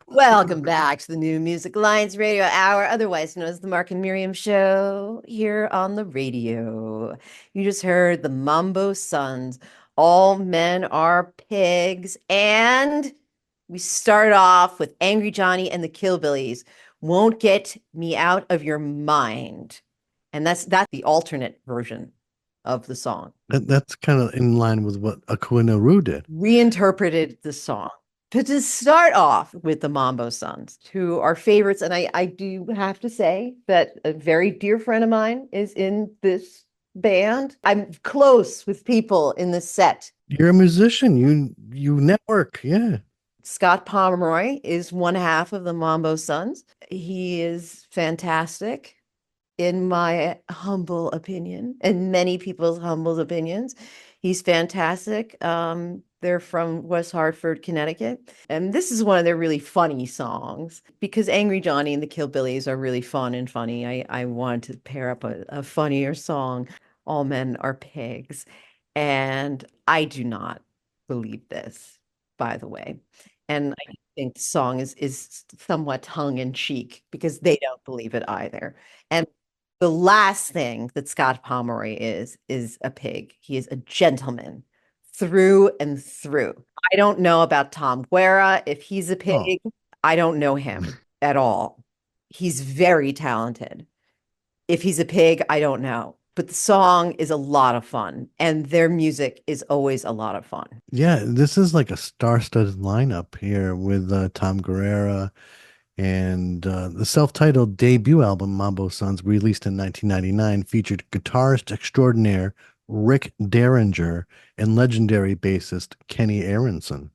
Welcome back to the New Music Alliance Radio Hour, otherwise known as the Mark and Miriam Show, here on the radio. You just heard the Mambo Sons. All men are pigs. And we start off with Angry Johnny and the Killbillies. Won't Get Me Out of Your Mind. And that's the alternate version of the song. That's kind of in line with what Akua Naru did. Reinterpreted the song. But to start off with the Mambo Sons, who are favorites, and I do have to say that a very dear friend of mine is in this band. I'm close with people in this set. You're a musician. You network. Yeah. Scott Pomeroy is one half of the Mambo Sons. He is fantastic, in my humble opinion, and many people's humble opinions. He's fantastic. They're from West Hartford, Connecticut. And this is one of their really funny songs because Angry Johnny and the Killbillies are really fun and funny. I wanted to pair up a funnier song. All men are pigs. And I do not believe this, by the way. And I think the song is somewhat tongue in cheek because they don't believe it either. And the last thing that Scott Pomeroy is a pig. He is a gentleman through and through. I don't know about Tom Guerra. If he's a Oh, pig, I don't know him at all. He's very talented. If he's a pig, I don't know. But the song is a lot of fun, and their music is always a lot of fun. yeah. This is like a star-studded lineup here with Tom Guerrera and the self-titled debut album Mambo Sons, released in 1999, featured guitarist extraordinaire Rick Derringer and legendary bassist Kenny Aronson.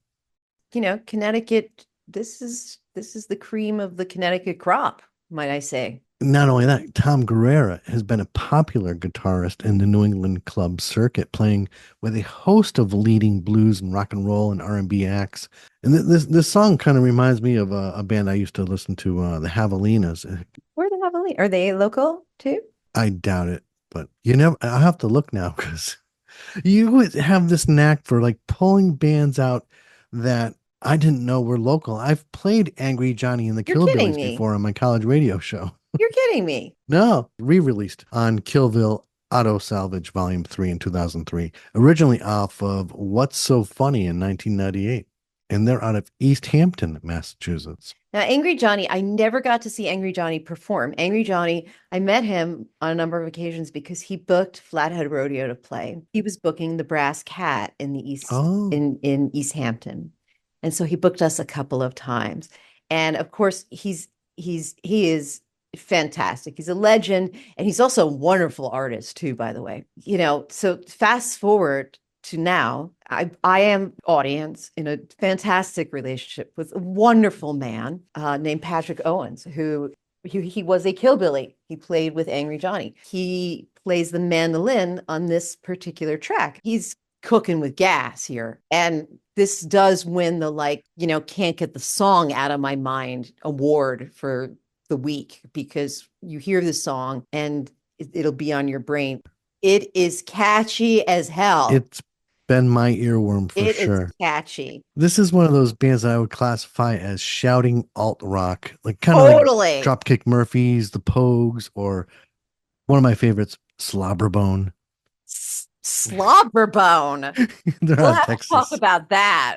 Connecticut, this is the cream of the Connecticut crop, might I say. Not only that, Tom Guerrera has been a popular guitarist in the New England club circuit, playing with a host of leading blues and rock and roll and R&B acts. And this song kind of reminds me of a band I used to listen to, the Javelinas. Where the hell are they local too? I doubt it, but you never. I'll have to look now because you have this knack for like pulling bands out that I didn't know were local. I've played Angry Johnny and the You're kidding Killbillies me. before on my college radio show. You're kidding me. No, re-released on Killville Auto Salvage Volume 3 in 2003, originally off of What's So Funny in 1998. And they're out of East Hampton, Massachusetts. Now, Angry Johnny, I never got to see Angry Johnny perform. Angry Johnny, I met him on a number of occasions because he booked Flathead Rodeo to play. He was booking the Brass Cat in the East Oh, in East Hampton. And so he booked us a couple of times. And of course, he is fantastic. He's a legend, and he's also a wonderful artist too, by the way. So fast forward to now, I am audience in a fantastic relationship with a wonderful man named Patrick Owens, who he was a Killbilly. He played with Angry Johnny. He plays the mandolin on this particular track. He's cooking with gas here. And this does win the can't get the song out of my mind award for the week because you hear the song and it'll be on your brain. It is catchy as hell. it's been my earworm for It is sure. catchy. This is one of those bands that I would classify as shouting alt rock, like kind of like Totally. Dropkick Murphys, the Pogues, or one of my favorites, Slobberbone. Slobberbone. They're We'll out of have to talk Texas. about that.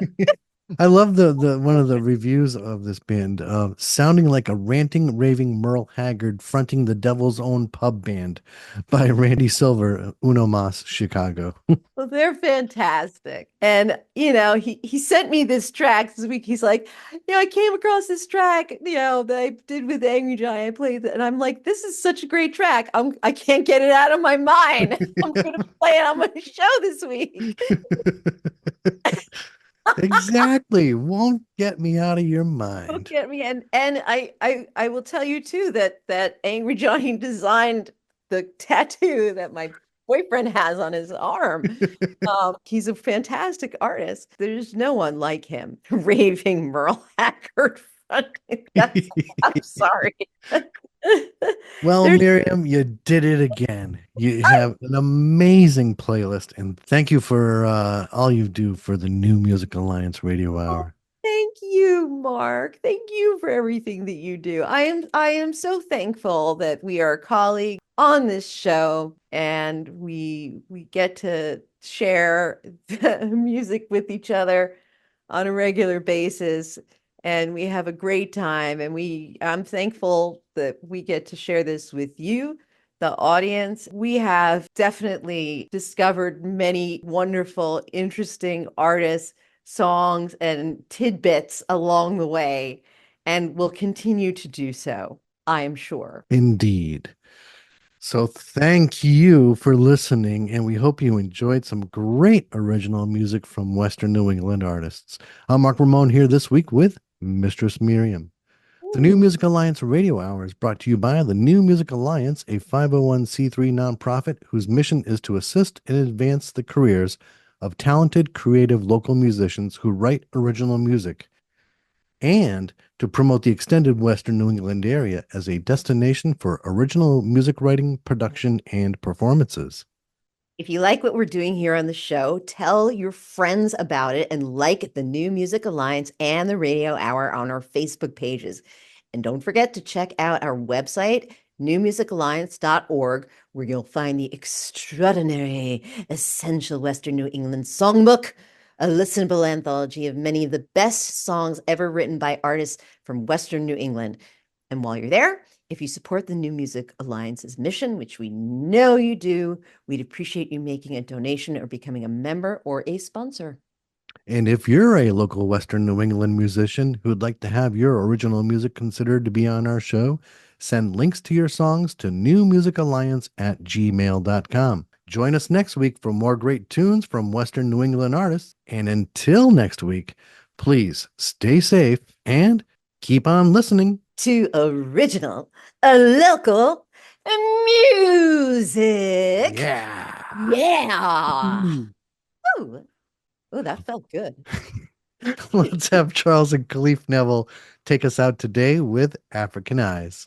I love the one of the reviews of this band, sounding like a ranting, raving Merle Haggard fronting the Devil's Own pub band by Randy Silver, Uno Mas, Chicago. Well, they're fantastic. And, he sent me this track this week. He's like, I came across this track, that I did with Angry Giant. I played it. And I'm like, this is such a great track. I can't get it out of my mind. I'm going to play it on my show this week. Exactly. Won't get me out of your Don't mind. get me. And I will tell you too that Angry Johnny designed the tattoo that my boyfriend has on his arm. He's a fantastic artist. There's no one like him. Raving Merle Haggard fronting. I'm sorry. Well, There's Miriam, you did it again. You have an amazing playlist, and thank you for all you do for the New Music Alliance Radio Hour. Thank you, Mark. Thank you for everything that you do. I am so thankful that we are colleagues on this show and we get to share the music with each other on a regular basis and we have a great time and I'm thankful that we get to share this with you, the audience. We have definitely discovered many wonderful, interesting artists, songs, and tidbits along the way, and will continue to do so, I am sure. Indeed. So thank you for listening, and we hope you enjoyed some great original music from Western New England artists. I'm Mark Ramone here this week with Mistress Miriam. The New Music Alliance Radio Hour is brought to you by the New Music Alliance, a 501c3 nonprofit whose mission is to assist and advance the careers of talented, creative local musicians who write original music, and to promote the extended Western New England area as a destination for original music writing, production, and performances. If you like what we're doing here on the show, tell your friends about it and like the New Music Alliance and the Radio Hour on our Facebook pages. And don't forget to check out our website, newmusicalliance.org, where you'll find the extraordinary Essential Western New England Songbook, a listenable anthology of many of the best songs ever written by artists from Western New England. And while you're there, if you support the New Music Alliance's mission, which we know you do, we'd appreciate you making a donation or becoming a member or a sponsor. And if you're a local Western New England musician who'd like to have your original music considered to be on our show, send links to your songs to newmusicalliance@gmail.com. Join us next week for more great tunes from Western New England artists. And until next week, please stay safe and keep on listening To original, a local music. Yeah. Yeah. Ooh. Ooh, ooh, that felt good. Let's have Charles and Khalif Neville take us out today with African Eyes.